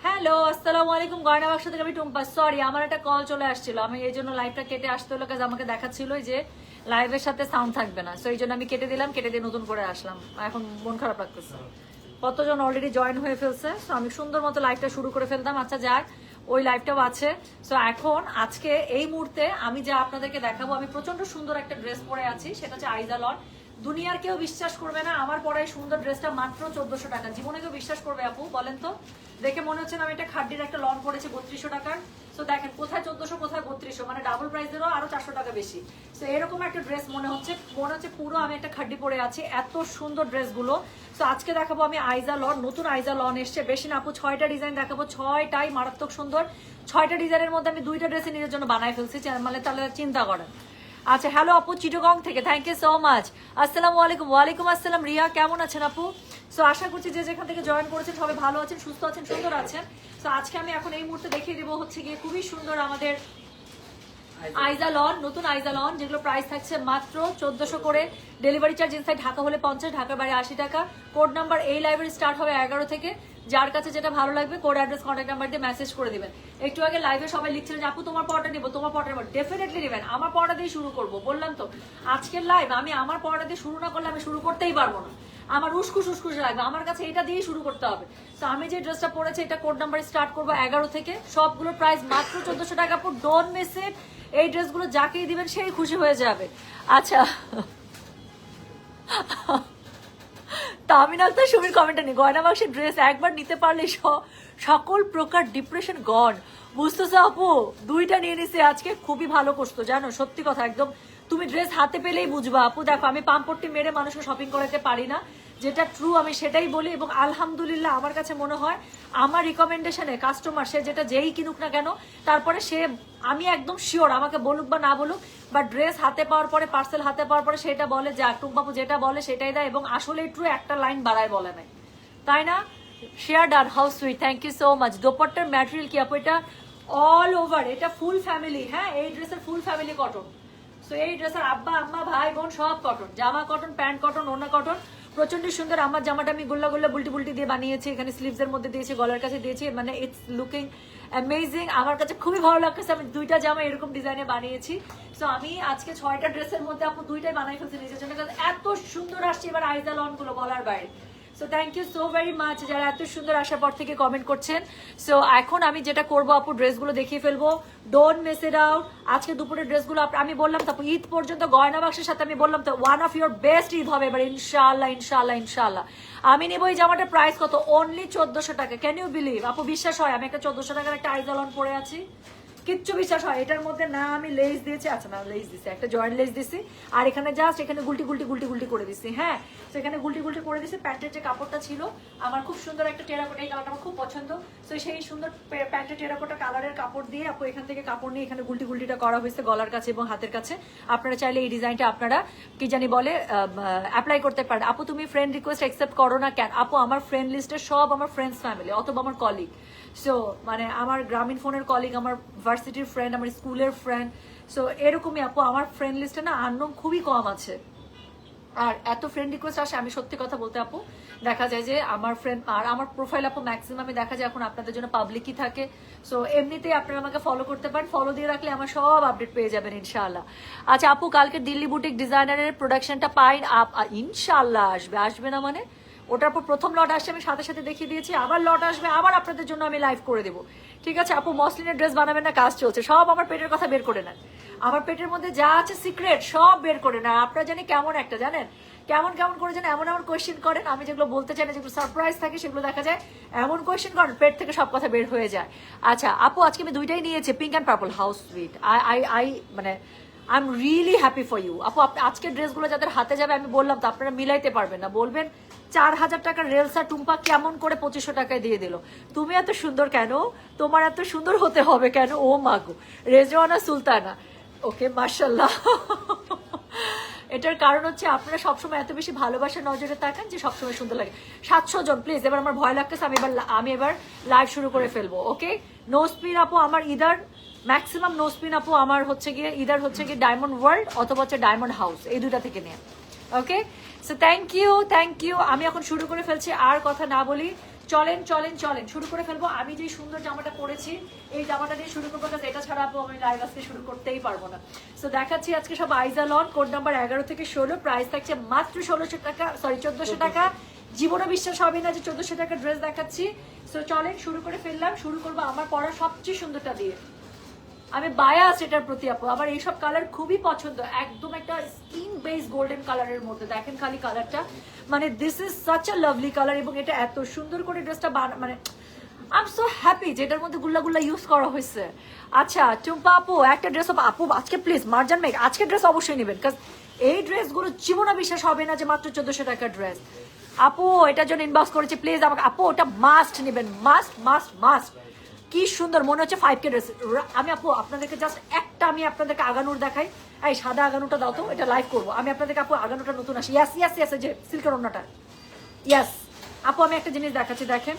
Hello, আসসালামু আলাইকুম। গয়না বাক্স থেকে আমি টুম্পা। সরি, আমার একটা কল চলে আসছিল, আমি এই জন্য লাইভটা কেটে আসতে হলো, কাজ আমাকে দেখাচ্ছিল যে লাইভের সাথে সাউন্ড থাকবে না, সো এই জন্য আমি কেটে দিলাম, কেটে দিয়ে নতুন করে আসলাম। এখন মন খারাপ লাগতেছে, কতজন অলরেডি জয়েন হয়ে ফেলছে, সো আমি সুন্দর মতো লাইভটা শুরু করে ফেলতাম। আচ্ছা যাক, ওই লাইভটাও আছে। সো এখন আজকে এই মুহূর্তে আমি যা আপনাদেরকে দেখাবো, আমি প্রচন্ড সুন্দর একটা ড্রেস পরে আছি, সেটা হচ্ছে আইজা লন। দুনিয়ার কেউ বিশ্বাস করবে না আমার পরে এই সুন্দর ড্রেসটা মাত্র 1400 টাকা। জীবনে কেউ বিশ্বাস করবে আপু বলেন তো? দেখে মনে হচ্ছে না আমি একটা খাড্ডির একটা লন পড়েছি 3200 টাকার। সো দেখেন কোথায় 1400 কোথায় 3200, মানে ডাবল প্রাইসেরও আরো 400 টাকা বেশি। সো এরকম একটা ড্রেস মনে হচ্ছে পুরো আমি একটা খাড্ডি পরে আছি, এত সুন্দর ড্রেসগুলো। সো আজকে দেখাবো আমি আইজা লন, নতুন আইজা লন এসছে, বেশি না আপু 6টা ডিজাইন দেখাবো, 6টাই মারাত্মক সুন্দর। 6টা ডিজাইনের মধ্যে আমি 2টা ড্রেসে নিজের জন্য বানাই ফেলছি, মানে তাহলে চিন্তা করেন। আচ্ছা, হ্যালো আপু চিটগং থেকে, থ্যাংক ইউ সো মাচ। আসসালামু আলাইকুম। ওয়ালাইকুম আসসালাম রিয়া, কেমন আছেন আপু? সো আশা করছি যে যেখান থেকে জয়েন করেছেন সবাই ভালো আছেন, সুস্থ আছেন, সুন্দর আছেন। সো আজকে আমি এখন এই মুহূর্তে দেখিয়ে দেবো হচ্ছে গিয়ে খুবই সুন্দর আমাদের আইজা লন, নতুন আইজা লন, যেগুলো প্রাইস থাকছে মাত্র 1400 করে। ডেলিভারি চার্জ ইনসাইড ঢাকা হলে 50, ঢাকার বাইরে 80 টাকা। কোড নাম্বার এই লাইভের স্টার্ট হবে 11 থেকে। যার কাছে যেটা ভালো লাগবে কোড অ্যাড্রেস কন্ট্যাক্ট নাম্বার দিয়ে মেসেজ করে দিবেন। একটু আগে লাইভে সবাই লিখছিলেন যে আপু তোমার পড়াটা নিবো, তোমার পড়াটা নিবো, ডেফিনেটলি নেবেন। আমার পড়া দিয়ে শুরু করবো, বললাম তো আজকের লাইভ আমি আমার পড়া দিয়ে শুরু না করলে আমি শুরু করতেই পারবো না, আমার উস্কুস লাগবে, আমার কাছে এটা দিয়ে শুরু করতে হবে। তো আমি যে ড্রেসটা পরেছি এটা কোড নাম্বারে স্টার্ট করবো 11 থেকে। সবগুলো প্রাইস মাত্র 1400 টাকা। আপু ডোন্ট মিস ইট, এই ড্রেসগুলো যাকেই দিবেন সেই খুশি হয়ে যাবে। আচ্ছা, তামিনাল তো সুমির কমেন্টে নেই, গয়না বাক্সের ড্রেস একবার নিতে পারলে সকল প্রকার ডিপ্রেশন গন। বুঝতেছো আপু, 2টা নিয়ে নিছে আজকে, খুবই ভালো করতো জানো, সত্যি কথা একদম। তুমি ড্রেস হাতে পেলেই বুঝবা আপু। দেখো আমি পাম্পট্টি মেরে মানুষকে শপিং করাতে পারি না, যেটা ট্রু আমি সেটাই বলি। এবং আলহামদুলিল্লাহ আমার কাছে মনে হয় আমার রিকমেন্ডেশনে কাস্টমার সে যেটা যেই কিনুক না কেন, তারপরে সে আমি একদম শিওর, আমাকে বলুক বা না বলুক, বা ড্রেস হাতে পাওয়ার পরে, পার্সেল হাতে পাওয়ার পরে সেটা বলে যে টুকবাবু যেটা বলে সেটাই দেয়, এবং আসলেই ট্রু, একটা লাইন বাড়ায় বলে নাই, তাই না? Share done, how sweet, thank you so much. দোপাট্টার ম্যাটেরিয়াল কি আপু? এটা অল ওভার, এটা ফুল ফ্যামিলি, হ্যাঁ এই ড্রেসের ফুল ফ্যামিলি কটন। সো এই ড্রেসের আব্বা আম্মা ভাই বোন সব কটন, জামা কটন, প্যান্ট কটন, ওড়না কটন, প্রচন্ড সুন্দর। আমার জামাটা আমি গোল্লা গোল্লা বুলটি বুলটি দিয়ে বানিয়েছি, এখানে স্লিভস এর মধ্যে দিয়েছি, গলার কাছে দিয়েছি, মানে ইটস লুকিং অ্যামেজিং। আমার কাছে খুবই ভালো লাগতেছে, আমি 2টা জামা এরকম ডিজাইনে বানিয়েছি। সো আমি আজকে 6টা ড্রেসের মধ্যে আপু 2টাই বানাই ফেলছি নিজের জন্য, কারণ এত সুন্দর আসছে এবার আইজা লন গুলো বলার বাইরে। So thank you so very much যারা এত সুন্দর আসার পর থেকে কমেন্ট করছেন। সো এখন আমি যেটা করবো আপু, ড্রেসগুলো দেখিয়ে ফেলবো, ডোন্ট মিস ইট আউট। আজকে দুপুরের ড্রেসগুলো আমি বললাম তো আপু, ঈদ পর্যন্ত গয়না বাক্সের সাথে আমি বললাম তো one of your best Eid হবে এবার, ইনশাআল্লাহ ইনশাআল্লাহ ইনশাআল্লাহ। আমি নিবো এই জামাটার প্রাইস কত? অনলি 1400 টাকা। ক্যান ইউ বিলিভ আপু? বিশ্বাস হয় আমি একটা 1400 টাকার একটা আইজা লন পরে আছি? কিচ্ছু বিশ্বাস হয়? এটার মধ্যে না আমি লেস দিয়েছি, আচ্ছা না লেস দিছি, একটা জয়েন্ট লেস দিছি, আর এখানে জাস্ট এখানে গুলটি গুলটি গুলটি গুলটি করে দিছি, হ্যাঁ তো এখানে গুলটি গুলটি করে দিছি। প্যান্টের যে কাপড়টা ছিল আমার খুব সুন্দর একটা টেরাকোটা, এই কালারটা আমার খুব পছন্দ। তো সেই সুন্দর প্যান্টের টেরাকোটা কালারের কাপড় দিয়ে আপু এখান থেকে কাপড় নিয়ে এখানে গুলটি গুলটিটা করা হয়েছে গলার কাছে এবং হাতের কাছে। আপনারা চাইলে এই ডিজাইনটা আপনারা কি জানি বলে অ্যাপ্লাই করতে পারেন। আপু তুমি ফ্রেন্ড রিকোয়েস্ট অ্যাকসেপ্ট করো না কেন? আপু আমার ফ্রেন্ড লিস্টে সব আমার ফ্রেন্ডস ফ্যামিলি অথবা আমার কলিগ। সো মানে আমার গ্রামীণ ফোনের কলিগ, আমার ভার্সিটির ফ্রেন্ড, আমার স্কুলের ফ্রেন্ড। সো এরকমই আপু, আমার ফ্রেন্ড লিস্টে না আননোন খুবই কম আছে। আর এত ফ্রেন্ড রিকোয়েস্ট আসে, আমি সত্যি কথা বলতে আপু দেখা যায় যে আমার ফ্রেন্ড আর আমার প্রোফাইল আপু ম্যাক্সিমামই দেখা যায় এখন আপনাদের জন্য পাবলিকই থাকে। সো এমনিতেই আপনারা আমাকে ফলো করতে পারেন, ফলো দিয়ে রাখলে আমার সব আপডেট পেয়ে যাবেন ইনশাআল্লাহ। আচ্ছা আপু, কালকে দিল্লি বুটিক ডিজাইনারের প্রোডাকশনটা পাই ইনশাআল্লাহ আসবে, আসবে না মানে ওটার পর প্রথম লট আসছে, আমি সাথে সাথে দেখিয়ে দিয়েছি, আবার লট আসবে, আবার আপনাদের জন্য আমি লাইভ করে দেবো, ঠিক আছে আপু? মসলিনের ড্রেস বানাবেন না, কাজ চলছে, সব আমার পেটের কথা বের করে নেন, আমার পেটের মধ্যে যা আছে সিক্রেট সব বের করে নেন। আপনারা জানি কেমন একটা জানেন, কেমন কেমন করে যেন এমন এমন কোয়েশ্চেন করেন, আমি যেগুলো বলতে চাই না, যেগুলো সারপ্রাইজ থাকে সেগুলো দেখা যায় এমন কোয়েশ্চেন করেন পেট থেকে সব কথা বের হয়ে যায়। আচ্ছা আপু, আজকে আমি 2টাই নিয়েছি, pink and purple, how sweet. I মানে I am really happy for you আপু। আজকের ড্রেসগুলো যাদের হাতে যাবে আমি বললাম তো আপনারা মিলাইতে পারবেন না, বলবেন 4000 টাকার রেলসা টুম্পা কেমন করে 2500 টাকায় দিয়ে দিল, তুমি এত সুন্দর কেন, তোমার এত সুন্দর হতে হবে কেন? ও মাগো, রেজওয়ানা সুলতানা, ওকে মাশাল্লাহ। এটার কারণ হচ্ছে আপনারা সবসময় এত বেশি ভালোবাসার নজরে তাকান যে সবসময় সুন্দর লাগে। 700 জন প্লিজ, এবার আমার ভয় লাগতেছে, আমি এবার লাইভ শুরু করে ফেলবো, ওকে? নো স্পিন আপু, আমার ইদার ম্যাক্সিমাম নোসপিন আপু আমার হচ্ছে গিয়ে ইদার হচ্ছে গিয়ে ডায়মন্ড ওয়ার্ল্ড অথবা হচ্ছে ডায়মন্ড হাউস, এই দুটা থেকে নিয়ে। ওকে, সো থ্যাংক ইউ। আমি এখন শুরু করে ফেলছি, আর কথা না বলি, চলেন চলেন চলেন শুরু করে ফেলবো। আমি যে সুন্দর জামাটা পরেছি এই জামাটা দিয়ে শুরু করবো, কারণ এটা ছাড়া আপু আমি লাইভ আজকে শুরু করতেই পারবো না। সো দেখাচ্ছি আজকে সব আইজা লন, কোড নাম্বার 11 থেকে 16, প্রাইস থাকছে মাত্র 1600 টাকা, সরি 1400 টাকা। জীবনে বিশ্বাস হবে না যে 1400 টাকা ড্রেস দেখাচ্ছি। সো চলেন শুরু করে ফেললাম, শুরু করবো আমার পরা সবচেয়ে সুন্দরটা দিয়ে। আমি বায়াস এটার প্রতি আপু, আবার এইসব কালার খুবই পছন্দ, একদম একটা স্কিন বেস গোল্ডেন কালারের মধ্যে। দেখেন খালি কালারটা, মানে this is such a lovely colour, এবং এটা এত সুন্দর করে ড্রেসটা মানে আই এম সো হ্যাপি যেটার মধ্যে গুল্লা গুল্লা ইউজ করা হয়েছে। আচ্ছা টুম্পা আপু একটা ড্রেস আপু আজকে প্লিজ মার্জান মেক আজকে ড্রেস অবশ্যই নেবেন, কারণ এই ড্রেসগুলো জীবনে বিশ্বাস হবে না যে মাত্র 1400 টাকার ড্রেস। আপু এটার জন্য ইনবক্স করেছি, প্লিজ আমাকে আপু ওটা মাস্ট নেবেন, মাস্ট মাস্ট মাস্ট। কি সুন্দর মনে হচ্ছে 5K ড্রেস। আমি আপু আপনাদেরকে জাস্ট একটা আমি আপনাদেরকে আগানুর দেখাই, এই সাদা আগানুটা দাও তো, এটা লাইভ করবো আমি আপনাদেরকে। আপু আগানুটা নতুন আসি, ইয়াস ইয়াস ইয়াস, যে সিল্কের ওন্নাটা, ইয়াস আপু আমি একটা জিনিস দেখাচ্ছি, দেখেন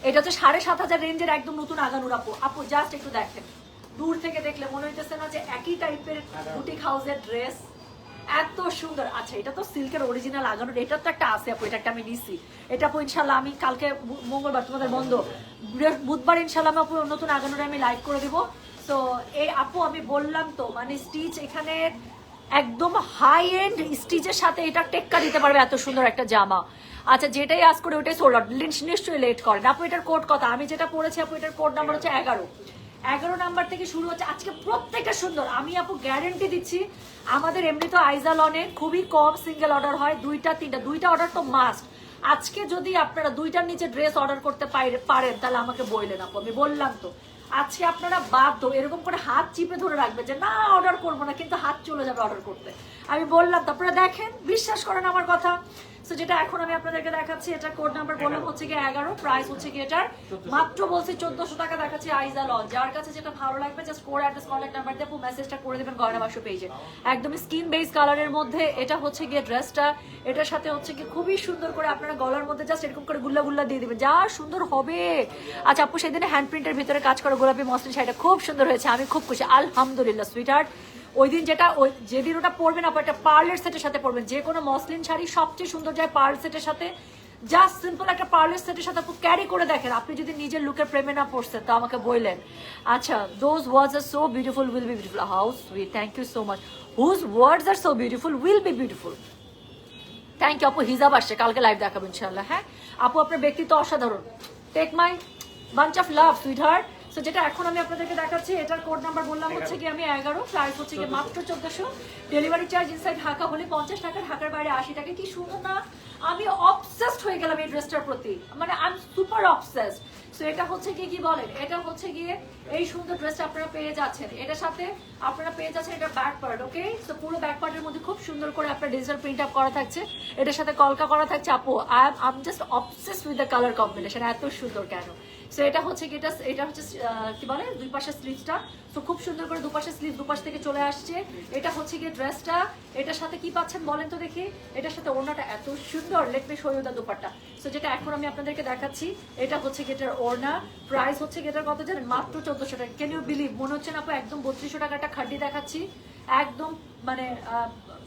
এটা হচ্ছে 7500 রেঞ্জের একদম নতুন আগানুর আপু। আপু জাস্ট একটু দেখেন, দূর থেকে দেখলে মনে হইতেছে না যে একই টাইপের বুটিক হাউসের ড্রেস, এত সুন্দর। আচ্ছা এটা তো সিল্কের অরিজিনাল আগানোর, এটা তো একটা আছে আপু, এটা একটা আমি নিছি। এটা আপু ইনশাল্লাহ আমি কালকে মঙ্গলবার তোমাদের বন্ধ, বুধবার ইনশাল্লাহ আমি আপু নতুন আগানোর আমি লাইভ করে দিব। তো এই আপু আমি বললাম তো, মানে স্টিচ এখানে একদম হাই এন্ড স্টিচের সাথে এটা টেক্কা দিতে পারবে, এত সুন্দর একটা জামা। আচ্ছা যেটাই আজ করে ওটাই সোল্ড আউট, নিশ্চয়ই লেট করেন আপু। এটার কোড কথা আমি যেটা পড়েছি আপু, এটার কোড নাম্বার হচ্ছে 11 নাম্বার থেকে শুরু হচ্ছে। আজকে প্রত্যেকটা সুন্দর, আমি আপু গ্যারেন্টি দিচ্ছি। আমাদের এমনি তো আইজা লনে খুবই কম সিঙ্গেল অর্ডার হয়, দুইটা অর্ডার তো মাস্ট। আজকে যদি আপনারা দুইটার নিচে ড্রেস অর্ডার করতে পারেন তাহলে আমাকে বললেন আপু, আমি বললাম তো আজকে আপনারা বাধ্য এরকম করে হাত চিপে ধরে রাখবে যে না অর্ডার করবো না, কিন্তু হাত চলে যাবে অর্ডার করতে। আমি বললাম তো, আপনারা দেখেন বিশ্বাস করেন আমার কথা। সো যেটা এখন আমি আপনাদেরকে দেখাচ্ছি, এটা কোড নাম্বার বললাম হচ্ছে কি 11, প্রাইস হচ্ছে কি এটার মাত্র বলছি 1400 টাকা দেখাচ্ছি আইজা লন। যার কাছে যেটা ভালো লাগবে just code address contact number দিয়ে মেসেজটা করে দেবেন গয়না বাক্স পেজে। একদম স্কিন বেস কালারের মধ্যে এটা হচ্ছে গিয়ে ড্রেসটা, এটার সাথে হচ্ছে কি খুবই সুন্দর করে আপনারা গলার মধ্যে জাস্ট এরকম করে গুল্লা গুল্লা দিয়ে দিবেন, যা সুন্দর হবে। আচ্ছা আপু সেদিনে হ্যান্ড প্রিন্টের ভিতরে কাজ করা গোলাপি মসলিন শাড়িটা খুব সুন্দর হয়েছে, আমি খুব খুশি আলহামদুলিল্লাহ সুইটহার্ট। ওই দিন যেদিন ওটা পরবেন আপু একটা পার্লের সেটের সাথে পরবেন, যে কোনো মসলিন শাড়ি সবচেয়ে সুন্দর যায় পার্ল সেটের সাথে। জাস্ট সিম্পল একটা পার্লের সেটের সাথে আপু ক্যারি করে দেখেন, আপনি যদি নিজের লুকের প্রেমে না পড়ছেন তো আমাকে বললেন। আচ্ছা those words are so beautiful will be beautiful, how sweet, thank you so much. Whose words are so beautiful will be beautiful, thank you আপু। হিজাব আসছে, কালকে লাইভ দেখাবো ইনশাল্লাহ। হ্যাঁ আপু আপনার ব্যক্তিত্ব অসাধারণ, take my bunch of love sweetheart. So যেটা এখন আমি আপনাদেরকে দেখাচ্ছি, এটার কোড নাম্বার বললাম হচ্ছে কি আমি 11, প্রাইস হচ্ছে কি মাত্র 1400। ডেলিভারি চার্জ ইনসাইড ঢাকা হলে 50 টাকা, ঢাকার বাইরে 80 টাকা। কি সুন্দর না, আমি অবসেসড হয়ে গেলাম এই ড্রেসটার প্রতি, মানে I M super obsessed. So এটা হচ্ছে কি বলেন, এটা হচ্ছে গিয়ে এই সুন্দর ড্রেসটা আপনারা পেয়ে যাচ্ছেন, এটার সাথে আপনারা পেয়ে যাচ্ছেন এটা ব্যাক পার্ট। ওকে, সো পুরো ব্যাক পার্টের মধ্যে খুব সুন্দর করে আপনার ডিজিটাল প্রিন্ট আপ করা থাকছে, এটার সাথে কলকা করা থাকছে। আপু I am just obsessed with the colour combination, এত সুন্দর কেন। সো এটা হচ্ছে কি এটা হচ্ছে কি বলে দুই পাশের স্লিভসটা, তো খুব সুন্দর করে দুপাশের স্লিভ দুপাশ থেকে চলে আসছে। এটা হচ্ছে গিয়ে ড্রেসটা, এটার সাথে কি পাচ্ছেন বলেন তো দেখি, এটার সাথে ওড়নাটা এত সুন্দর, let me show you the dupatta. So যেটা এখন আমি আপনাদেরকে দেখাচ্ছি, এটা হচ্ছে গেটার ওড়না, প্রাইস হচ্ছে গেটার কত জানেন, মাত্র 1400 টাকা। ক্যান ইউ বিলিভ, মনে হচ্ছে না আপু একদম 3200 টাকা একটা খাড্ডি দেখাচ্ছি, একদম মানে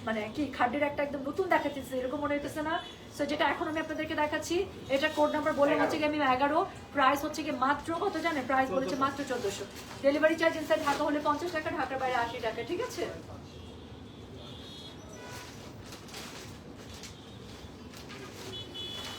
মানে কি খাড্ডির একটা একদম নতুন দেখাচ্ছি, এরকম মনে হইতেছে না। সো যেটা এখন আমি আপনাদেরকে দেখাচ্ছি, এটা কোড নাম্বার বলে হচ্ছে কি আমি 11, প্রাইস হচ্ছে কি মাত্র কত জানেন, প্রাইস বলেছে মাত্র 1400। ডেলিভারি চার্জ ইনসাইড ঢাকা হলে 50 টাকা, ঢাকার বাইরে 80 টাকা, ঠিক আছে।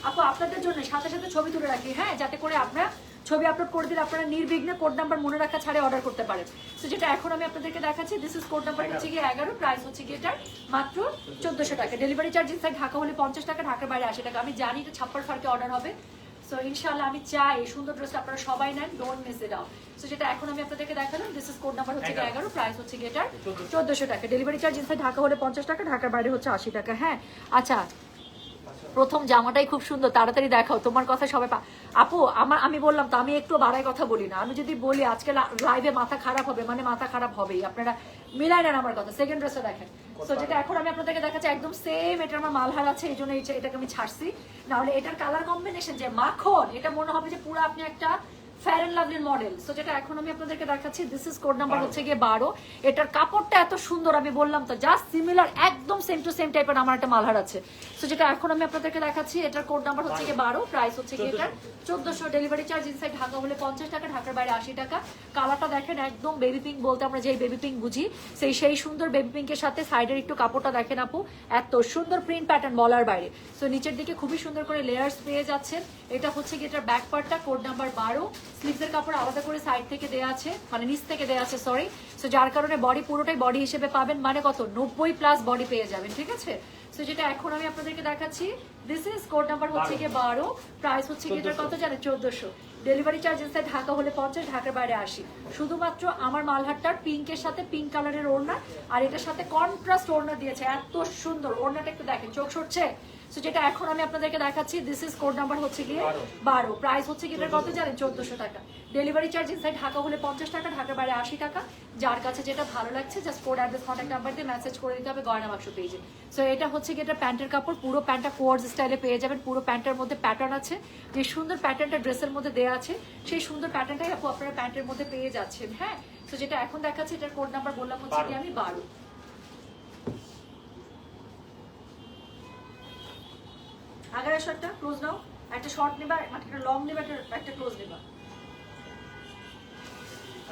আপু আপনাদের জন্য সাথে সাথে ছবি তুলে রাখি, হ্যাঁ, যাতে করে আপনারা ছবি আপলোড করে দিলে আপনারা নির্বিঘ্নে কোড নাম্বার মনে রাখা ছাড়ে অর্ডার করতে পারেন। তো যেটা এখন আমি আপনাদেরকে দেখাচ্ছি, দিস ইজ কোড নাম্বার হচ্ছে গিয়ে 11, প্রাইস হচ্ছে গিয়ে এটার মাত্র 1400 টাকা। ডেলিভারি চার্জ ইনসাইড ঢাকা হলে 50 টাকা, ঢাকার বাইরে 80 টাকা। আমি জানি এটা ছাপ্পার ফারকে অর্ডার হবে, সো ইনশাআল্লাহ আমি চাই এই সুন্দর ড্রেসটা আপনারা সবাই নেন, don't miss it out. So যেটা এখন আমি আপনাদেরকে দেখালাম, দিস ইজ কোড নাম্বার হচ্ছে গিয়ে 11, প্রাইস হচ্ছে গিয়ে এটার 1400 টাকা। ডেলিভারি চার্জ ইনসাইড ঢাকা হলে 50 টাকা, ঢাকার বাইরে হচ্ছে 80 টাকা। হ্যাঁ আচ্ছা প্রথম জামাটাই খুব সুন্দর, তাড়াতাড়ি দেখাও, তোমার কথা সবাই আপু আমি বললাম তো আমি একটু বাড়াই কথা বলি না, আমি যদি বলি আজকে লাইভে মাথা খারাপ হবে মানে মাথা খারাপ হবেই, আপনারা মিলাই নেন আমার কথা। সেকেন্ড ড্রেসটা দেখেন, সো যেটা এখন আমি আপনাদেরকে দেখাচ্ছি একদম সেম, এটা আমার মালহার আছে এই জন্য এটাকে আমি ছাড়ছি, নাহলে এটার কালার কম্বিনেশন যে মাখন, এটা মনে হবে যে পুরো আপনি একটা ফেয়ার এন্ড লাভলির মডেল। সো যেটা এখন আমি আপনাদেরকে দেখাচ্ছি, দিস ইজ কোড নাম্বার হচ্ছে গিয়ে 12। এটার কাপড়টা এত সুন্দর, আমি বললাম তো জাস্ট সিমিলার, একদম সেম টু সেম টাইপের আমার একটা মালহার আছে। সো যেটা এখন আমি আপনাদেরকে দেখাচ্ছি, এটার কোড নাম্বার হচ্ছে গিয়ে 12, প্রাইস হচ্ছে গিয়ে এটার 1400, ডেলিভারি চার্জ ইনসাইড ঢাকা হলে 50 টাকা, ঢাকার বাইরে 80 টাকা। কালারটা দেখেন একদম বেবি পিঙ্ক, বলতে আমরা যেই বেবি পিঙ্ক বুঝি সেই সুন্দর বেবি পিঙ্কের সাথে সাইডের একটু কাপড়টা দেখেন আপু, এত সুন্দর প্রিন্ট প্যাটার্ন বলার বাইরে। সো নিচের দিকে খুবই সুন্দর করে লেয়ার্স পেয়ে যাচ্ছেন। এটা হচ্ছে গিয়ে এটার ব্যাক পার্টটা, কোড নাম্বার 12। স্লিভসের কাপড় আলাদা করে সাইড থেকে দেওয়া আছে, মানে নিচ থেকে দেওয়া আছে সরি। সো যার কারণে বডি পুরোটাই বডি হিসেবে পাবেন, মানে কত 90+ বডি পেয়ে যাবেন, ঠিক আছে। সো যেটা এখন আমি আপনাদেরকে দেখাচ্ছি, দিস ইজ কোড নাম্বার হচ্ছে গিয়ে 12, প্রাইস হচ্ছে গিয়ে এটার কত জানেন 1400, ডেলিভারি চার্জ ইনসাইড ঢাকা হলে 50, ঢাকার বাইরে 80। শুধুমাত্র আমার মালহারটার পিঙ্কের সাথে পিঙ্ক কালারের ওড়না, আর এটার সাথে কন্ট্রাস্ট ওড়না দিয়েছে, এত সুন্দর ওড়নাটা একটু দেখেন, চোখ সরছে। সো যেটা এখন আমি আপনাদেরকে দেখাচ্ছি, দিস ইজ কোড নাম্বার হচ্ছে গিয়ে 12, প্রাইস হচ্ছে গিয়ে এটার কত জানেন 1400 টাকা, ডেলিভারি চার্জ ইনসাইড ঢাকা হলে 50 টাকা, ঢাকার বাইরে 80 টাকা। যার কাছে যেটা ভালো লাগছে just code address contact number দিয়ে মেসেজ করে দিতে হবে গয়না বাক্স পেজে। সো এটা হচ্ছে গিয়ে এটা প্যান্টের কাপড়, পুরো প্যান্টটা কোয়ার্স স্টাইলে পেয়ে যাবেন, পুরো প্যান্টের মধ্যে প্যাটার্ন আছে, যে সুন্দর প্যাটার্নটা ড্রেসের মধ্যে দেওয়া আছে সেই সুন্দর প্যাটার্নটাই আপু আপনারা প্যান্টের মধ্যে পেয়ে যাচ্ছেন। হ্যাঁ, তো যেটা এখন দেখাচ্ছি, এটার কোড নাম্বার বললাম হচ্ছে কি আমি 12। আগার শর্টটা ক্লোজ নাও, একটা শর্ট নেবা, একটা লং নেবা, একটা ক্লোজ নেবা।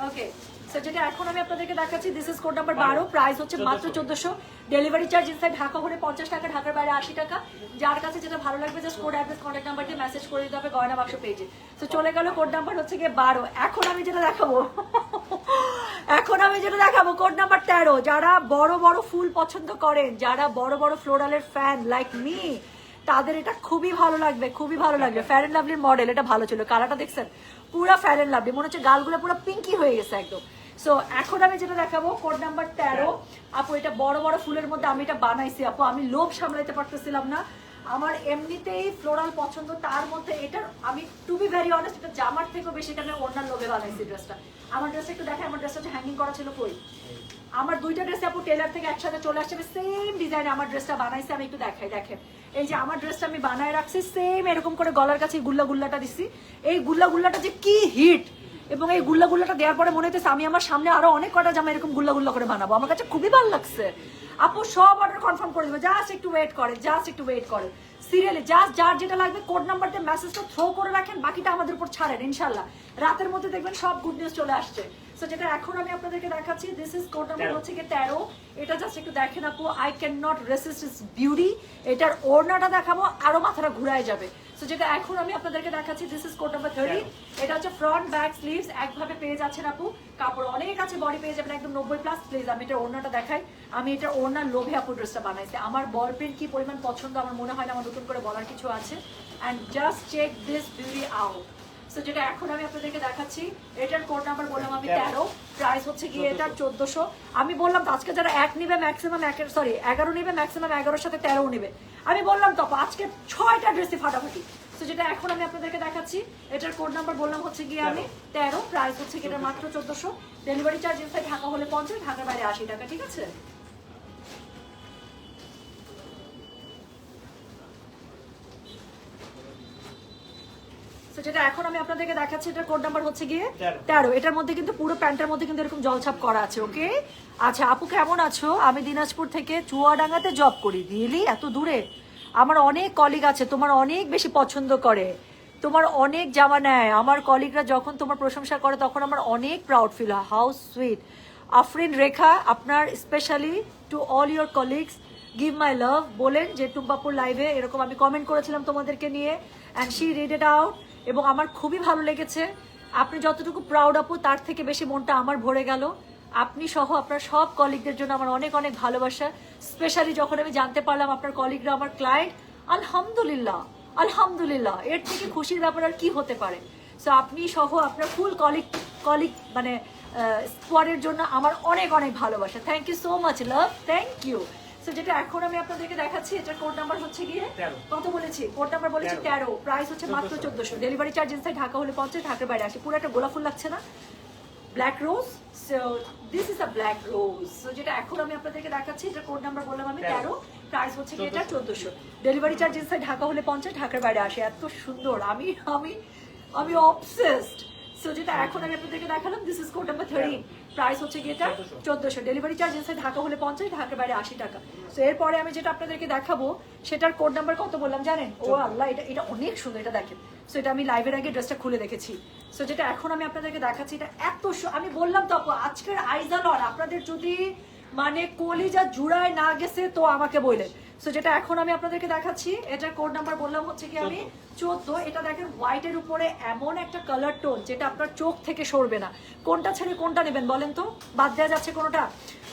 ওকে, সো যেটা এখন আমি আপনাদেরকে দেখাচ্ছি, this is code number 12, price হচ্ছে মাত্র 1400, ডেলিভারি চার্জ ইনসাইড ঢাকা হলে 50 টাকা, ঢাকার বাইরে 80 টাকা। যার কাছে যেটা ভালো লাগবে just code address contact number দিয়ে মেসেজ করে দিতে হবে গয়না বাক্স পেজে। তো চলে গেল কোড নাম্বার হচ্ছে গিয়ে 12। এখন আমি যেটা দেখাবো কোড নাম্বার 13। যারা বড় বড় ফুল পছন্দ করেন, যারা বড় বড় ফ্লোরালের ফ্যান লাইক মি, তাদের এটা খুবই ভালো লাগবে, খুবই ভালো লাগবে। ফেয়ার এন্ড লাভলির মডেল, এটা ভালো ছিল, কালারটা দেখছেন পুরো ফেয়ার এন্ড লাভলি, মনে হচ্ছে গালগুলো পুরো পিঙ্কি হয়ে গেছে একদম। সো এখন আমি যেটা দেখাবো কোড নাম্বার 13। আপু এটা বড় বড় ফুলের মধ্যে আমি এটা বানাইছি আপু, আমি লোভ সামলাইতে পারতেছিলাম না, আমার এমনিতেই ফ্লোরাল পছন্দ, তার মধ্যে এটার আমি টু বি ভেরি অনেস্ট, এটা জামার থেকেও বেশি এটা আমি অন্যান্য লোভে বানাইছি ড্রেসটা। আমার ড্রেসটা একটু দেখে, আমার ড্রেসটা হ্যাঙ্গিং করা ছিল কই, আমার দুইটা ড্রেস আপু টেলার থেকে একসাথে চলে আসছে, সেম ডিজাইনে আমার ড্রেসটা বানাইছে। আমি একটু দেখাই, দেখেন এই যে আমার ড্রেসটা আমি বানায় রাখছি সেম এরকম করে, গলার কাছে গুল্লাটা দিচ্ছি। এই গুল্লাটা যে কি হিট, এবং এই গুল্লাটা দেওয়ার পরে মনে হচ্ছে আমি আমার সামনে আরো অনেক কটা জামা এরকম গুল্লা করে বানাবো, আমার কাছে খুবই ভালো লাগছে। আপু সব অর্ডার কনফার্ম করে দেবে, জাস্ট একটু ওয়েট করে সিরিয়ালি, জাস্ট যার যেটা লাগবে কোড নাম্বার দিয়ে মেসেজটা থ্রো করে রাখেন, বাকিটা আমাদের উপর ছাড়েন, ইনশাল্লাহ রাতের মধ্যে দেখবেন সব গুড নিউজ চলে আসছে। সো যেটা এখন আমি আপনাদেরকে দেখাচ্ছি, দিস ইজ কোড নাম্বার হচ্ছে গিয়ে 13। এটা জাস্ট একটু দেখেন আপু, I can not racist it's beauty. এটার ওড়নাটা দেখাবো, আরো মাথাটা ঘুরায় যাবে। সো যেটা এখন আমি আপনাদেরকে দেখাচ্ছি, দিস ইজ কোড নাম্বার 30। এটা হচ্ছে ফ্রন্ট ব্যাক স্লিভস একভাবে পেয়ে যাচ্ছেন আপু, কাপড় অনেক আছে, বডি পেয়ে যাবেন একদম 90+। প্লিজ আমি এটা ওড়নাটা দেখাই, আমি এটা ওড়নার লোভে আপু ড্রেসটা বানাইছি। আমার বল প্রিন্ট কি পরিমাণ পছন্দ আমার মনে হয় না আমার নতুন করে বলার কিছু আছে। And just check this beauty out. So যেটা এখন আমি আপনাদেরকে দেখাচ্ছি, এটার কোড নাম্বার বললাম আমি 13, প্রাইস হচ্ছে গিয়ে এটার 1400। আমি বললাম তো আজকে যারা 1 নিবে ম্যাক্সিমাম 11 নিবে, ম্যাক্সিমাম 11-এর সাথে 13 নিবে। আমি বললাম তো আজকে 6টা ড্রেসই ফাটাফাটি। তো যেটা এখন আমি আপনাদেরকে দেখাচ্ছি, এটার কোড নাম্বার বললাম হচ্ছে গিয়ে আমি 13, প্রাইস হচ্ছে গিয়ে এটা মাত্র 1400, ডেলিভারি চার্জ ইনসাইড ঢাকা হলে 50, ঢাকার বাইরে 80 টাকা, ঠিক আছে। যেটা এখন আমি আপনাদেরকে দেখাচ্ছি, এটার কোড নাম্বার হচ্ছে গিয়ে 13। এটার মধ্যে কিন্তু পুরো প্যান্টের মধ্যে কিন্তু এরকম জলছাপ করা আছে। ওকে, আচ্ছা আপু কেমন আছো? আমি দিনাজপুর থেকে চুয়াডাঙ্গাতে জব করি। রিয়েলি এত দূরে? আমার অনেক কলিগ আছে, তোমার অনেক বেশি পছন্দ করে, তোমার অনেক জামা নেয়। আমার কলিগরা যখন তোমার প্রশংসা করে তখন আমার অনেক প্রাউড ফিল হয়। How sweet. আফরিন রেখা, আপনার specially to all your colleagues give my love বলেন যে টুম্পাপুর লাইভে এরকম আমি কমেন্ট করেছিলাম তোমাদেরকে নিয়ে, and she read it out, এবং আমার খুবই ভালো লেগেছে। আপনি যতটুকু প্রাউড আপু, তার থেকে বেশি মনটা আমার ভরে গেল। আপনি সহ আপনার সব কলিগদের জন্য আমার অনেক অনেক ভালোবাসা। স্পেশালি যখন আমি জানতে পারলাম আপনার কলিগরা আমার ক্লায়েন্ট, আলহামদুলিল্লাহ আলহামদুলিল্লাহ, এর থেকে খুশির ব্যাপার আর কি হতে পারে। সো আপনি সহ আপনার ফুল কলিগ মানে স্কোয়াডের জন্য আমার অনেক অনেক ভালোবাসা। Thank you so much love, thank you. So যেটা এখন আমি আপনাদেরকে দেখাচ্ছি, এটার কোড নাম্বার হচ্ছে গিয়ে কত বলেছি, কোড নাম্বার বলেছি 13, প্রাইস হচ্ছে মাত্র 1400, ডেলিভারি চার্জ ইনসাইড ঢাকা হলে 50, ঢাকার বাইরে 80। পুরো একটা গোলাপ ফুল লাগছে না, black rose. So this is a black rose. So যেটা এখন আমি আপনাদেরকে দেখাচ্ছি, এটার কোড নাম্বার বললাম আমি 13, প্রাইস হচ্ছে গিয়ে এটা 1400, ডেলিভারি চার্জ ইনসাইড ঢাকা হলে 50, ঢাকার বাইরে 80। এত সুন্দর, আমি অবসেসড। সো যেটা এখন আমি আপনাদেরকে দেখালাম, this is code number 13, price হচ্ছে কি এটা 1400, ডেলিভারি চার্জ ইনসাইড ঢাকা হলে 50, ঢাকার বাইরে 80 টাকা। সো এরপরে আমি যেটা আপনাদেরকে দেখাবো সেটার কোড নাম্বার কত বললাম জানেন? ও আল্লাহ, এটা অনেক সুন্দর, এটা দেখেন। সো এটা আমি লাইভের আগে ড্রেসটা খুলে দেখেছি। সো যেটা এখন আমি আপনাদেরকে দেখাচ্ছি, এটা এত আমি বললাম তো আপু, আজকের আইজালন আপনাদের যদি মানে কলিজা জুড়ায় না গেছে তো আমাকে বললেন। সো যেটা এখন আমি আপনাদেরকে দেখাচ্ছি, এটার কোড নাম্বার বললাম হচ্ছে কি আমি 14। এটা দেখেন হোয়াইটের উপরে এমন একটা কালার টোন যেটা আপনার চোখ থেকে সরবে না। কোনটা ছেড়ে কোনটা নেবেন বলেন তো? বাদ দেওয়া যাচ্ছে কোনোটা?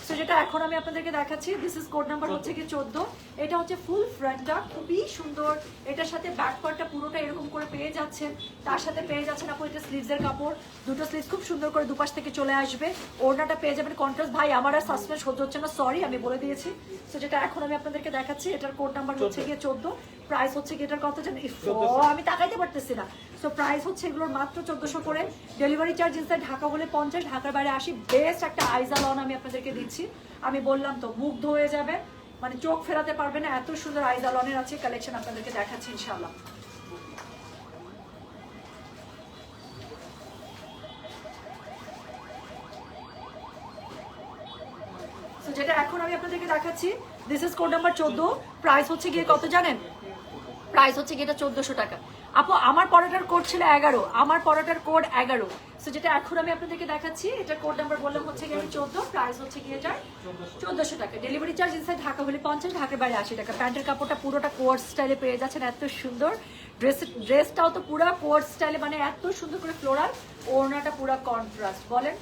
সো যেটা এখন আমি আপনাদেরকে দেখাচ্ছি, দিস ইজ কোড নাম্বার হচ্ছে কি 14। এটা হচ্ছে ফুল ফ্রন্টটা খুবই সুন্দর, এটার সাথে ব্যাক পার্টটা পুরোটা এরকম করে পেয়ে যাচ্ছেন। তার সাথে পেয়ে যাচ্ছেন আপু এটা স্লিভসের কাপড়, দুটো স্লিভস খুব সুন্দর করে দুপাশ থেকে চলে আসবে। ওড়নাটা পেয়ে যাবেন কন্ট্রাস্ট। ভাই আমার আর সাসপেন্স সহ্য হচ্ছে না, সরি, আমি বলে দিয়েছি। সো যেটা এখন আমি আপনাদেরকে দেখাচ্ছি, এটার কোড নাম্বার হচ্ছে গিয়ে 14, প্রাইস হচ্ছে কি এটার কত জানেন? আমি তাকাইতে পারতেছি না। সো প্রাইস হচ্ছে এগুলোর মাত্র 1400 করে, ডেলিভারি চার্জ ইনসাইড ঢাকা হলে 50, ঢাকার বাইরে 80। বেস্ট একটা আইজালন আমি আপনাদেরকে দিচ্ছি, আমি বললাম তো মুগ্ধ হয়ে যাবে, মানে চোখ ফেরাতে পারবে না, এত সুন্দর আইজালনের আছে কালেকশন আপনাদেরকে দেখাচ্ছি ইনশাআল্লাহ। যেটা এখন আমি আপনাদেরকে দেখাচ্ছি, this is code number 14, price হচ্ছে গিয়ে কত জানেন? প্রাইস হচ্ছে গিয়ে এটা 1400 টাকা। আপু আমার পড়াটার কোড ছিল 11, আমার পড়াটার কোড 11। সো যেটা এখন আমি আপনাদেরকে দেখাচ্ছি, এটার কোড নাম্বার বললাম হচ্ছে গিয়ে 14, প্রাইস হচ্ছে গিয়ে এটা 1400 টাকা, ডেলিভারি চার্জ ইনসাইড ঢাকা হলে 50, ঢাকার বাইরে 80 টাকা। প্যান্টের কাপড়টা পুরোটা কোয়ার্ড স্টাইলে পেয়ে যাচ্ছেন, এত সুন্দর। ড্রেসটাও তো পুরো কোয়ার্ড স্টাইলে, মানে এত সুন্দর করে ফ্লোরাল, ওড়নাটা পুরো কন্ট্রাস্ট। বলেন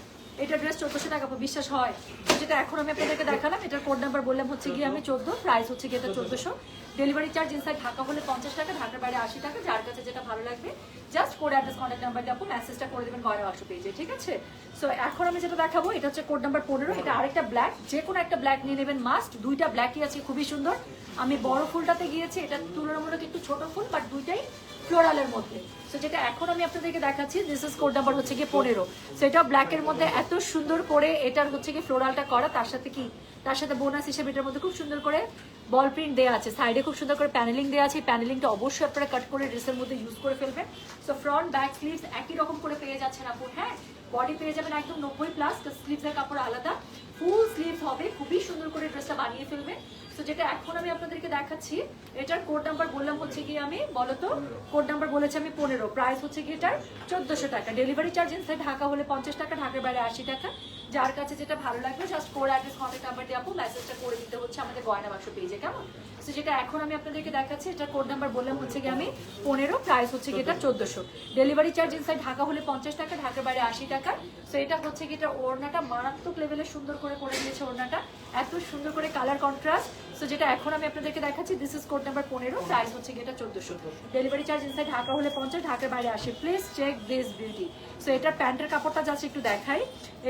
এটা ড্রেস 1400 টাকা বিশ্বাস হয়? যেটা এখন আমি আপনাদেরকে দেখালাম, এটার কোড নাম্বার বললাম হচ্ছে গিয়ে আমি 14, প্রাইস হচ্ছে গিয়ে এটা 1400, ডেলিভারি চার্জ ইনসাইড ঢাকা হলে 50 টাকা, ঢাকার বাইরে 80 টাকা। যার কাছে যেটা ভালো লাগবে জাস্ট কোড অ্যাড্রেস কন্ট্যাক্ট নাম্বারটা আপু মেসেজটা করে দেবেন গয়না বাক্স পেজে, ঠিক আছে? সো এখন আমি যেটা দেখাবো, এটা হচ্ছে কোড নাম্বার 15, এটা আরেকটা ব্ল্যাক, যে কোনো একটা ব্ল্যাক নিয়ে নেবেন মাস্ট। দুইটা ব্ল্যাকই আছে খুবই সুন্দর, আমি বড় ফুলটাতে গিয়েছি, এটা তুলনামূলক একটু ছোট ফুল, বাট দুইটাই ফ্লোরালের মধ্যে। সো যেটা এখন আমি আপনাদেরকে দেখাচ্ছি, দিস ইজ কোড নাম্বার হচ্ছে গিয়ে 15। সো এটা ব্ল্যাকের মধ্যে এত সুন্দর করে এটার হচ্ছে গিয়ে ফ্লোরালটা করা, তার সাথে কি, তার সাথে বোনাস হিসেবে এটার মধ্যে খুব সুন্দর করে বল প্রিন্ট দেওয়া আছে, সাইডে খুব সুন্দর করে প্যানেলিং দেওয়া আছে। প্যানেলিংটা অবশ্যই আপনারা কাট করে ড্রেসের মধ্যে ইউজ করে ফেলবেন। সো ফ্রন্ট ব্যাক স্লিভস একই রকম করে পেয়ে যাচ্ছেন আপু, হ্যাঁ। বডি পেয়ে যাবেন একদম 90+, স্লিভসের কাপড় আলাদা, ফুল স্লিভস হবে, খুবই সুন্দর করে ড্রেসটা বানিয়ে ফেলবে। তো যেটা এখন আমি আপনাদেরকে দেখাচ্ছি, এটার কোড নাম্বার বললাম হচ্ছে গিয়ে আমি, বলো তো কোড নাম্বার বলেছি আমি 15, প্রাইস হচ্ছে গিয়ে এটার 1400 টাকা, ডেলিভারি চার্জ ইনসাইড ঢাকা হলে 50 টাকা, ঢাকার বাইরে 80 টাকা। যার কাছে যেটা ভালো লাগবে just code address contact number দিয়ে আপু মেসেজটা করে দিতে হচ্ছে আমাদের গয়না বাক্স পেজে, কেমন? তো যেটা এখন আমি আপনাদেরকে দেখাচ্ছি, এটা কোড নাম্বার বললাম হচ্ছে গিয়ে আমি 15, প্রাইস হচ্ছে গিয়ে এটা 1400, ডেলিভারি চার্জ ইনসাইড ঢাকা হলে 50 টাকা, ঢাকার বাইরে 80 টাকা। সো এটা হচ্ছে গিয়ে এটা ওড়নাটা মারাত্মক লেভেলে সুন্দর করে দিয়েছে, ওড়নাটা এত সুন্দর করে কালার কন্ট্রাস্ট। সো যেটা এখন আমি আপনাদেরকে দেখাচ্ছি, this is code number 15, price হচ্ছে গিয়ে এটা 1400, ডেলিভারি চার্জ ইনসাইড ঢাকা হলে 50, ঢাকার বাইরে 80। Please check this beauty. So এটার প্যান্টের কাপড়টা যাচ্ছে একটু দেখাই,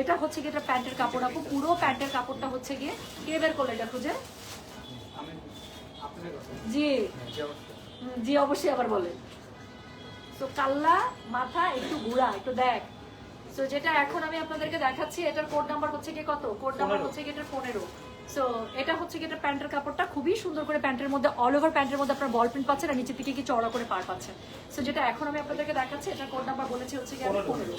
এটা হচ্ছে গিয়ে এটা প্যান্টের কাপড় আপু, পুরো প্যান্টের কাপড়টা হচ্ছে গিয়ে কে বের করলে এটা খুঁজে? জি জি অবশ্যই আবার বলে। সো কাল্লা মাথা একটু ঘুরা, একটু দেখ। সো যেটা এখন আমি আপনাদেরকে দেখাচ্ছি, এটার কোড নাম্বার হচ্ছে গিয়ে কত? কোড নাম্বার হচ্ছে গিয়ে এটার 15। সো এটা হচ্ছে গিয়ে এটা প্যান্টের কাপড়টা খুবই সুন্দর করে, প্যান্টের মধ্যে অল ওভার প্যান্টের মধ্যে আপনার বল প্রিন্ট পাচ্ছেন, আর নিচে থেকে কি চওড়া করে পার পাচ্ছেন। সো যেটা এখন আমি আপনাদেরকে দেখাচ্ছি, এটার কোড নাম্বার বলেছি হচ্ছে গিয়ে 15।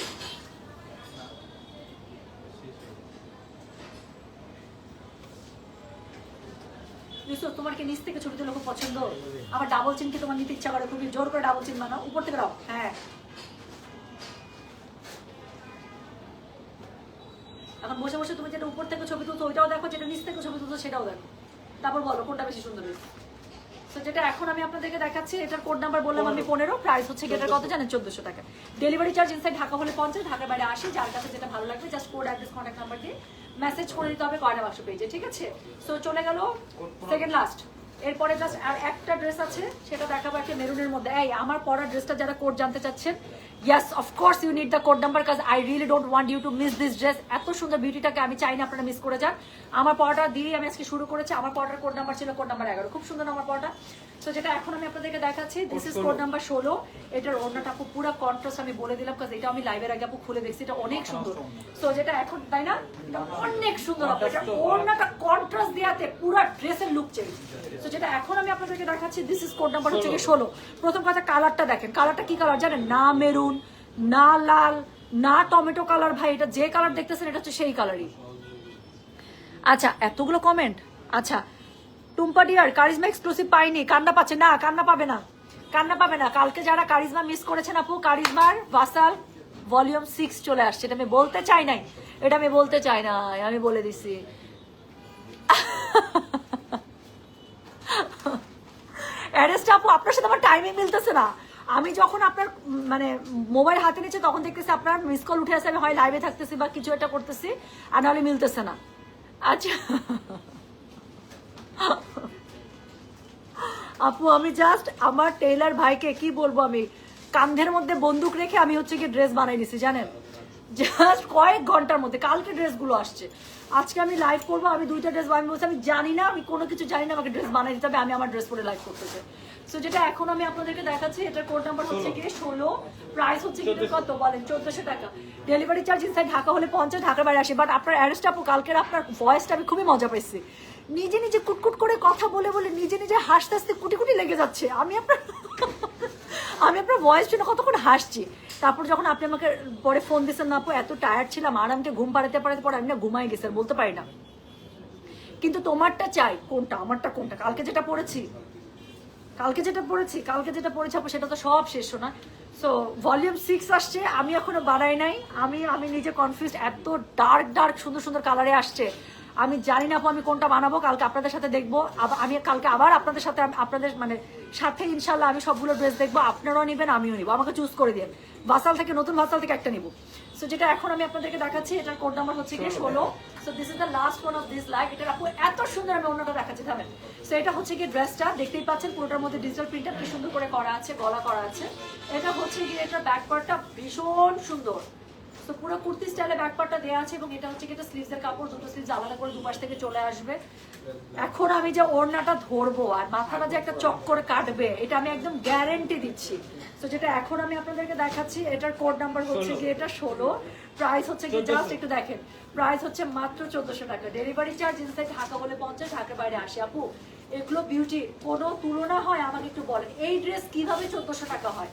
তোমার কি নিচ থেকে ছবি তোলা খুব পছন্দ? আমার ডাবল চিন কি তোমার নিতে ইচ্ছা করে? খুবই জোর করে ডাবল চিন বানাও, উপর থেকে দাও। হ্যাঁ, এখন বসে বসে তুমি যেটা উপর থেকে ছবি তুলছো ওইটাও দেখো, যেটা নিচ থেকে ছবি তুলছো সেটাও দেখো, তারপর বলো কোনটা বেশি সুন্দর হয়েছে। তো যেটা এখন আমি আপনাদেরকে দেখাচ্ছি, এটার কোড নাম্বার বললাম আমি 15, প্রাইস হচ্ছে এটার কত জানেন? 1400 টাকা, ডেলিভারি চার্জ ইনসাইড ঢাকা হলে 50, ঢাকার বাইরে 80। যার কাছে যেটা ভালো লাগবে just code address contact number দিয়ে মেসেজ করে দিতে হবে গয়না বাক্স পেজে, ঠিক আছে? সো চলে গেল সেকেন্ড লাস্ট, এরপরে জাস্ট আর একটা ড্রেস আছে, সেটা দেখাবো একটা মেরুনের মধ্যে। এই আমার পরা ড্রেসটা যারা কোড জানতে চাচ্ছেন, yes of course you need the code number because I really don't want you to miss this dress। এত সুন্দর বিউটিটাকে আমি চাই না আপনারা মিস করে যান। আমার পড়াটা দিয়ে আমি আজকে শুরু করেছি, আমার পড়াটার কোড নাম্বার ছিল কোড নাম্বার 11, খুব সুন্দর আমার পড়াটা। সো যেটা এখন আমি আপনাদেরকে দেখাচ্ছি, দিস ইজ কোড নাম্বার 16। এটার ওড়নাটা আপু পুরো কন্ট্রাস্ট আমি বলে দিলাম, কারণ এটা আমি লাইভের আগে আপু খুলে দেখছি, এটা অনেক সুন্দর। সো যেটা এখন, তাই না, এটা অনেক সুন্দর আপু, এটা ওড়নাটা কন্ট্রাস্ট দেওয়াতে পুরো ড্রেসের লুক চেঞ্জ। সো যেটা এখন আমি আপনাদেরকে দেখাচ্ছি, দিস ইজ কোড নাম্বার হচ্ছে 16। প্রথম কথা কালারটা দেখেন, কালারটা কি কালার জানেন? না মেরুন, না লাল, না টমেটো কালার ভাই, এটা যে কালার দেখতেছেন এটা হচ্ছে সেই কালারই। আচ্ছা এতগুলো কমেন্ট। আচ্ছা টুম্পা ডিয়ার কারিজমা এক্সক্লুসিভ পাইনি, কান্না পাচ্ছে না, কান্না পাবে না, কান্না পাবে না। কালকে যারা কারিজমা মিস করেছেন আপু, কারিজমার ভাসাল ভলিউম 6 চলে আসছে। এটা আমি বলতে চাই নাই, এটা আমি বলতে চাই না, আমি বলে দিছি। অ্যারেস্ট আপু আপনার সাথে আমার টাইমিং মিলতেছে না। আমি যখন আপনার মানে মোবাইল হাতে নিচ্ছে তখন দেখতেছি আপনার মিস কল উঠে আসে, আমি হয় লাইভে থাকতেছি বা কিছু একটা করতেছি, আর নাহলে মিলতেছে না। আচ্ছা আপু আমি জাস্ট আমার টেইলার ভাইকে কি বলবো, আমি কাঁধের মধ্যে বন্দুক রেখে আমি হচ্ছে কি ড্রেস বানাই নিছি জানেন, জাস্ট কয়েক ঘন্টার মধ্যে। কালকে ড্রেসগুলো আসছে, আজকে আমি লাইভ করবো, আমি 2টা ড্রেস বানাবো। আমি জানি না, আমি কোনো কিছু জানি না, আমাকে ড্রেস বানাই দিতে হবে, আমি আমার ড্রেস পরে লাইভ করতে চাই। সো যেটা এখন আমি আপনাদেরকে দেখাচ্ছি, এটার কোড নাম্বার হচ্ছে গিয়ে 16, প্রাইস হচ্ছে কি কত বলেন 1400 টাকা। ডেলিভারি চার্জ ইনসাইড ঢাকা হলে 50, ঢাকার বাইরে আসে। বাট আপনার অ্যারেস্ট আপু কালকের আপনার ভয়েসটা আমি খুবই মজা পাইছি, নিজে নিজে কুটকুট করে কথা বলে বলে নিজে নিজে হাসতে হাসতে কুটি কুটি লেগে যাচ্ছে। আমি আপনার ভয়েস শুনে কতক্ষণ হাসছি। তারপর যখন আপনি আমাকে পরে ফোন দিচ্ছেন না আপু, এত টায়ার্ড ছিলাম আর আমাকে ঘুম পাড়াতে পাড়াতে পরে আমি না ঘুমাই গেছি, আর বলতে পারি না। কিন্তু তোমারটা চাই কোনটা, আমারটা কোনটা, কালকে যেটা পড়েছি আপু সেটা তো সব শেষ না। সো ভলিউম 6 আসছে, আমি এখনো বানাই নাই, আমি নিজে কনফিউজ। এত ডার্ক ডার্ক সুন্দর সুন্দর কালারে আসছে, আমি জানি না আপু আমি কোনটা বানাবো। কালকে আপনাদের সাথে দেখবো, আমি কালকে আবার আপনাদের সাথে আপনাদের মানে সাথে ইনশাল্লাহ আমি সবগুলো ড্রেস দেখবো, আপনারাও নেবেন আমিও নিবো, আমাকে চুজ করে দিন। ভাসাল থেকে, নতুন ভাসাল থেকে একটা নিবো। সো যেটা এখন আমি আপনাদেরকে দেখাচ্ছি, এটার কোড নাম্বার হচ্ছে গিয়ে 16। So this is the last one of this live. এটা আপু এত সুন্দর, আমি অন্যটা দেখাচ্ছি থামেন। সো এটা হচ্ছে গিয়ে ড্রেসটা দেখতেই পাচ্ছেন, পুরোটার মধ্যে ডিজিটাল প্রিন্টার কি সুন্দর করে করা আছে, গলা করা আছে। এটা হচ্ছে গিয়ে এটার ব্যাক পার্টটা ভীষণ সুন্দর। তো পুরো কুর্তি স্টাইলে ব্যাক পার্টটা দেওয়া আছে, এবং এটা হচ্ছে এটা স্লিভসের কাপড়, দুটো স্লিভস আলাদা করে দুপাশ থেকে চলে আসবে। এখন আমি যে ওড়নাটা ধরবো আর মাথাটা যে একটা চক্কর কাটবে, এটা আমি একদম গ্যারেন্টি দিচ্ছি। তো যেটা এখন আমি আপনাদেরকে দেখাচ্ছি, এটার কোড নাম্বার হচ্ছে কি এটা 16, প্রাইস হচ্ছে কি জাস্ট একটু দেখেন, প্রাইস হচ্ছে মাত্র 1400 টাকা। ডেলিভারি চার্জ ইনসাইড ঢাকা বলে 50, ঢাকার বাইরে আসে। আপু এগুলো বিউটি, কোনো তুলনা হয় আমাকে একটু বলেন, এই ড্রেস কিভাবে 1400 টাকা হয়,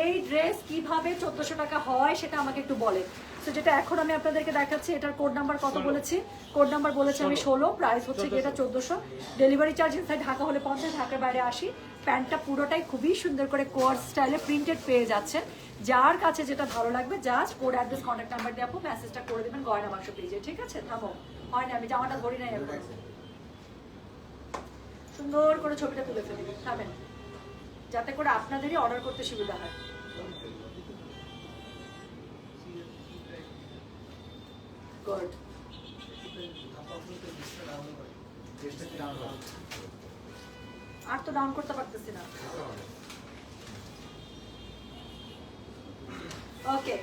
এই ড্রেস কিভাবে 1400 টাকা হয় সেটা আমাকে একটু বলেন। তো যেটা এখন আমি আপনাদেরকে দেখাচ্ছি, এটার কোড নাম্বার কত বলেছি, কোড নাম্বার বলেছি আমি 16, প্রাইস হচ্ছে কি এটা 1400। ডেলিভারি চার্জ ইনসাইড ঢাকা হলে 50, ঢাকার বাইরে আসি। প্যান্টটা পুরোটাই খুবই সুন্দর করে কোয়ার স্টাইলে প্রিন্টেড পেয়ে যাচ্ছেন। যার কাছে যেটা ভালো লাগবে just code address contact number দিয়ে আপু মেসেজটা করে দেবেন গয়না বাক্স পেজে, ঠিক আছে? থামো, হয় না, আমি জামাটা ধরি নাই এখন, সুন্দর করে ছবিটা তুলে ফেলি, থামেন, যাতে করে আপনাদেরই অর্ডার করতে সুবিধা হয়। গুড, আর তো ডাউন করতে পারতেছি না। ওকে,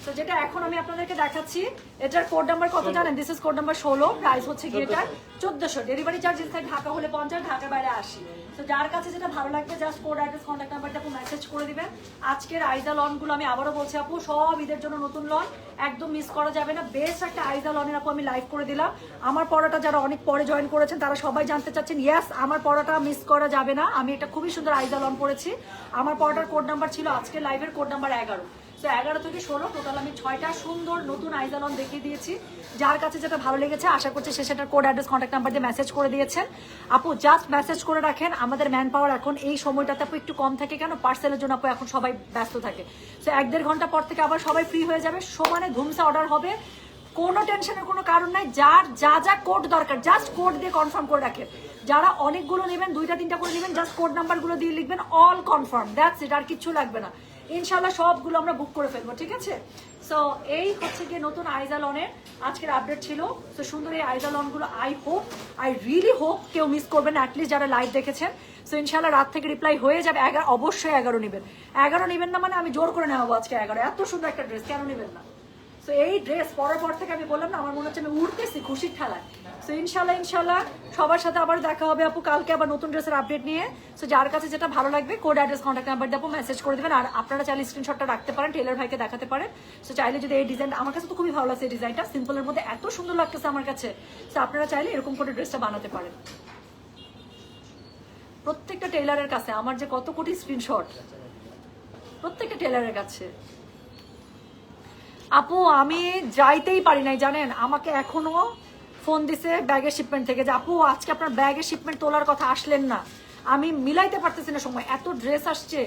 তো যেটা এখন আমি আপনাদেরকে দেখাচ্ছি, এটার কোড নাম্বার কত জানেন? This is code number 16, price হচ্ছে কি এটা 1400। ডেলিভারি চার্জ ইনসাইড ঢাকা হলে 50, ঢাকার বাইরে 80। তো যার কাছে যেটা ভালো লাগবে জাস্ট কোড অ্যাড্রেস কন্ট্যাক্ট নাম্বারটা আপু মেসেজ করে দিবেন। আজকের আইজা লনগুলো আমি আবারও বলছি আপু, সব ঈদের জন্য নতুন লন, একদম মিস করা যাবে না। বেস্ট একটা আইজা লনের আপু আমি লাইভ করে দিলাম। আমার পড়াটা যারা অনেক পরে জয়েন করেছেন তারা সবাই জানতে চাচ্ছেন, ইয়েস আমার পড়াটা মিস করা যাবে না। আমি এটা খুবই সুন্দর আইজা লন পড়েছি। আমার পড়াটার কোড নাম্বার ছিল আজকের লাইভের কোড নাম্বার 11। তো 11 থেকে 16 টোটাল আমি 6টা সুন্দর নতুন আইজালন দেখিয়ে দিয়েছি। যার কাছে যেটা ভালো লেগেছে আশা করছি সে সেটার কোড অ্যাড্রেস কন্ট্যাক্ট নাম্বার দিয়ে মেসেজ করে দিয়েছেন। আপু জাস্ট মেসেজ করে রাখেন, আমাদের ম্যান পাওয়ার এখন এই সময়টাতে আপু একটু কম থাকে, কেন পার্সেলের জন্য আপু এখন সবাই ব্যস্ত থাকে। তো 1-1.5 ঘন্টা পর থেকে আবার সবাই ফ্রি হয়ে যাবে, সমানে ধুমসে অর্ডার হবে, কোনো টেনশনের কোনো কারণ নাই। যার যা যা কোড দরকার জাস্ট কোড দিয়ে কনফার্ম করে রাখেন। যারা অনেকগুলো নেবেন, 2টা-3টা করে নেবেন, জাস্ট কোড নাম্বারগুলো দিয়ে লিখবেন অল কনফার্ম, দ্যাটস ইট, আর কিচ্ছু লাগবে না। ইনশাল্লাহ সবগুলো আমরা বুক করে ফেলবো, ঠিক আছে? সো এই হচ্ছে গিয়ে নতুন আইজালনের আজকের আপডেট ছিল। তো সুন্দর এই আইজালনগুলো আই রিয়েলি হোপ কেউ মিস করবেন, অ্যাটলিস্ট যারা লাইভ দেখেছেন। সো ইনশাল্লাহ রাত থেকে রিপ্লাই হয়ে যাবে। অবশ্যই 11 নেবেন, 11 নেবেন না মানে আমি জোর করে নেওয়াবো আজকে 11। এত সুন্দর একটা ড্রেস, কেন নেবেন না? সো এই ড্রেস পরার পর থেকে আমি বললাম না, আমার মনে হচ্ছে আমি উড়তেছি খুশির ঠেলায়। সো ইনশাল্লাহ সবার সাথে আবার দেখা হবে আপু কালকে আবার নতুন ড্রেসের আপডেট নিয়ে। সো যার কাছে যেটা ভালো লাগবে কোড অ্যাড্রেস কন্ট্যাক্ট নাম্বার দিয়ে আপু মেসেজ করে দেবেন। আর আপনারা চাইলে স্ক্রিনশটটা রাখতে পারেন, টেলার ভাইকে দেখাতে পারেন। সো চাইলে যদি এই ডিজাইন, আমার কাছে তো খুবই ভালো লাগছে এই ডিজাইনটা, সিম্পলের মধ্যে এত সুন্দর লাগতেছে আমার কাছে। সো আপনারা চাইলে এরকম করে ড্রেসটা বানাতে পারেন। প্রত্যেকটা টেলারের কাছে আমার যে কত কোটি স্ক্রিনশট, প্রত্যেকটা টেলারের কাছে। আপু আমি যাইতেই পারি নাই জানেন, আমাকে এখনো ফোন দিছে ব্যাগের শিপমেন্ট থেকে যে আপু আজকে আপনার ব্যাগের শিপমেন্ট তোলার কথা আসলেন না। আমি মিলাইতে পারতেছি না সময়, এত ড্রেস আসছে,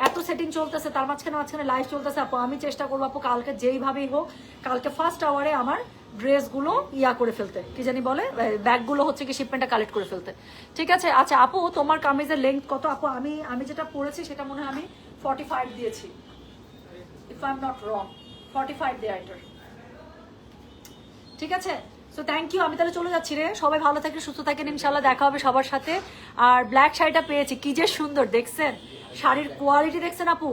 এত সেটিং চলতেছে, তার মাঝখানে লাইভ চলতেছে। আপু আমি চেষ্টা করবো আপু কালকে যেইভাবেই হোক, কালকে ফার্স্ট আওয়ারে আমার ড্রেসগুলো করে ফেলতে, কি জানি বলে, ব্যাগগুলো হচ্ছে কি শিপমেন্টটা কালেক্ট করে ফেলতে। ঠিক আছে। আচ্ছা আপু তোমার কামিজের লেন্থ কত? আপু আমি যেটা পরেছি সেটা মনে হয় আমি 45 দিয়েছি, if I am not wrong, 45 দেয়া এটার। ঠিক আছে। সো থ্যাংক ইউ, আমি তাহলে চলে যাচ্ছি রে। সবাই ভালো থাকেন, সুস্থ থাকেন, ইনশাল্লাহ দেখা হবে সবার সাথে। আর ব্ল্যাক শাড়িটা পেয়েছি, কি যে সুন্দর দেখছেন, শাড়ির কোয়ালিটি দেখছেন আপু,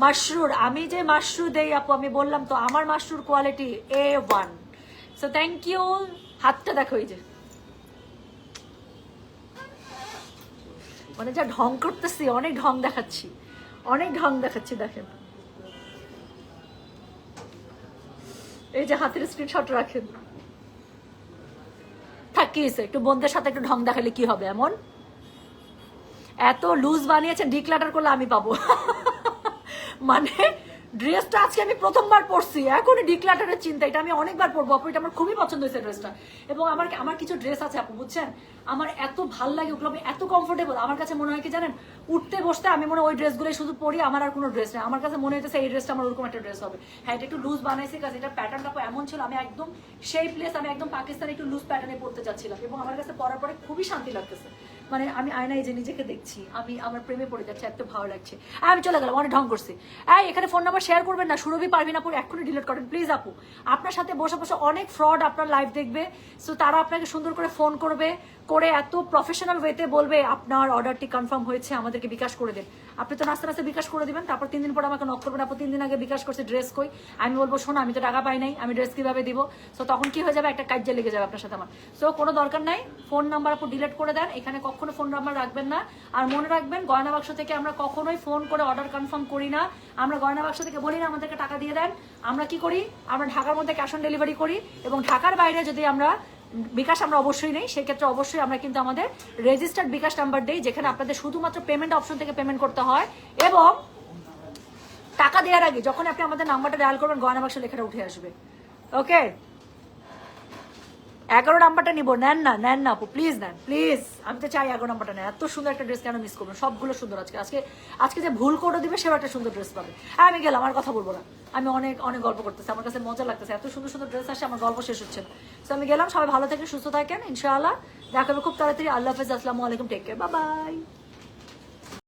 মাশরুর, আমি যে মাশরু দেই আপু, আমি বললাম তো আমার মাশরুর quality A1। So thank you. হাতটা দেখো, এই যে মানে যা ঢং করতেছি, অনেক ঢং দেখাচ্ছি, অনেক ঢং দেখাচ্ছি, দেখেন এই যে হাতের স্ক্রিনশট রাখেন। থাকিস একটু বোনদের সাথে একটু ঢং দেখালে কি হবে, এমন এত লুজ বানিয়েছেন, ডিক্লাটার করলে আমি পাবো। মানে ড্রেসটা আজকে আমি প্রথমবার পরছি, এখনই ডিক্লাটারের চিন্তা। এটা আমি অনেকবার পরবো আপু, এটা আমার খুবই পছন্দ হয়েছে ড্রেসটা। এবং আমার কিছু ড্রেস আছে আপু, বুঝছেন, আমার এত ভাল লাগে ওগুলো, আমি এত কমফোর্টেবল। আমার কাছে মনে হয় কি জানেন, উঠতে বসতে আমি মনে হয় ওই ড্রেসগুলোই শুধু পরি, আমার আর কোনো ড্রেস নেই। আমার কাছে মনে হইতেছে এই ড্রেসটা আমার ওরকম একটা ড্রেস হবে। হ্যাঁ এটা একটু লুজ বানাইছে, কাজ এটা প্যাটার্নটা এমন ছিল, আমি একদম সেই প্লেস, আমি একদম পাকিস্তানি একটু লুজ প্যাটার্নে পড়তে চাচ্ছিলাম, এবং আমার কাছে পরার পরে খুবই শান্তি লাগতেছে। মানে আমি আয়নায় যে নিজেকে দেখছি, আমি আমার প্রেমে পড়ে যাচ্ছি, এত ভালো লাগছে। আমি চলে গেলাম, অনেক ঢং করছি। এখানে ফোন নাম্বার শেয়ার করবেন না, সুরভি পারভিন আপু এক্ষুনি ডিলিট করেন প্লিজ আপু। আপনার সাথে বসে বসে অনেক ফ্রড আপনার লাইভ দেখবে, সো তারা আপনাকে সুন্দর করে ফোন করবে, করে এত প্রফেশনাল ওয়েতে বলবে আপনার অর্ডারটি কনফার্ম হয়েছে, আমাদেরকে বিকাশ করে দেন। আপনি তো নাস্তা নাস্তা বিকাশ করে দিবেন, তারপর 3 দিন পর আমাকে নক করবেন, আপু 3 দিন আগে বিকাশ করছে, ড্রেস কই? আমি বলবো শোনো আমি তো টাকা পাই নাই, আমি ড্রেস কিভাবে দিব? সো তখন কি হয়ে যাবে, একটা কাজে লেগে যাবে আপনার সাথে আমার। সো কোনো দরকার নাই, ফোন নাম্বার আপু ডিলিট করে দেন, এখানে কখনো ফোন নাম্বার রাখবেন না। আর মনে রাখবেন, গয়না বাক্স থেকে আমরা কখনোই ফোন করে অর্ডার কনফার্ম করি না। আমরা গয়না বাক্স থেকে বলি না আমাদেরকে টাকা দিয়ে দেন, আমরা কি করি, আমরা ঢাকার মধ্যে ক্যাশ অন ডেলিভারি করি, এবং ঢাকার বাইরে যদি আমরা বিকাশ আমরা অবশ্যই নেই, সেক্ষেত্রে অবশ্যই আমরা কিন্তু আমাদের রেজিস্টার্ড বিকাশ নাম্বার দেই, যেখানে আপনাদের শুধুমাত্র পেমেন্ট অপশন থেকে পেমেন্ট করতে হয়, এবং টাকা দেওয়ার আগে যখন আপনি আমাদের নাম্বারটা ডায়াল করবেন, গয়না বাক্স লেখাটা উঠে আসবে। ওকে, 11 নাম্বারটা নিবো, নেন না আপু প্লিজ, নেন প্লিজ, আমি তো চাই 11 নাম্বারটা নেন। এত সুন্দর একটা ড্রেস কেন মিস করবেন, সবগুলো সুন্দর। আজকে যে ভুল করে দিবে সেও একটা সুন্দর ড্রেস পাবে। আমি গেলাম, আমার কথা বলবো না, আমি অনেক অনেক গল্প করতেছি, আমার কাছে মজা লাগতেছে, এত সুন্দর সুন্দর ড্রেস আসে, আমার গল্প শেষ হচ্ছে না। তো আমি গেলাম, সবাই ভালো থাকেন, সুস্থ থাকেন, ইনশাআল্লাহ দেখা হবে খুব তাড়াতাড়ি। আল্লাহ হাফেজ, আসসালামু আলাইকুম, টেক কেয়ার, বাই বাই।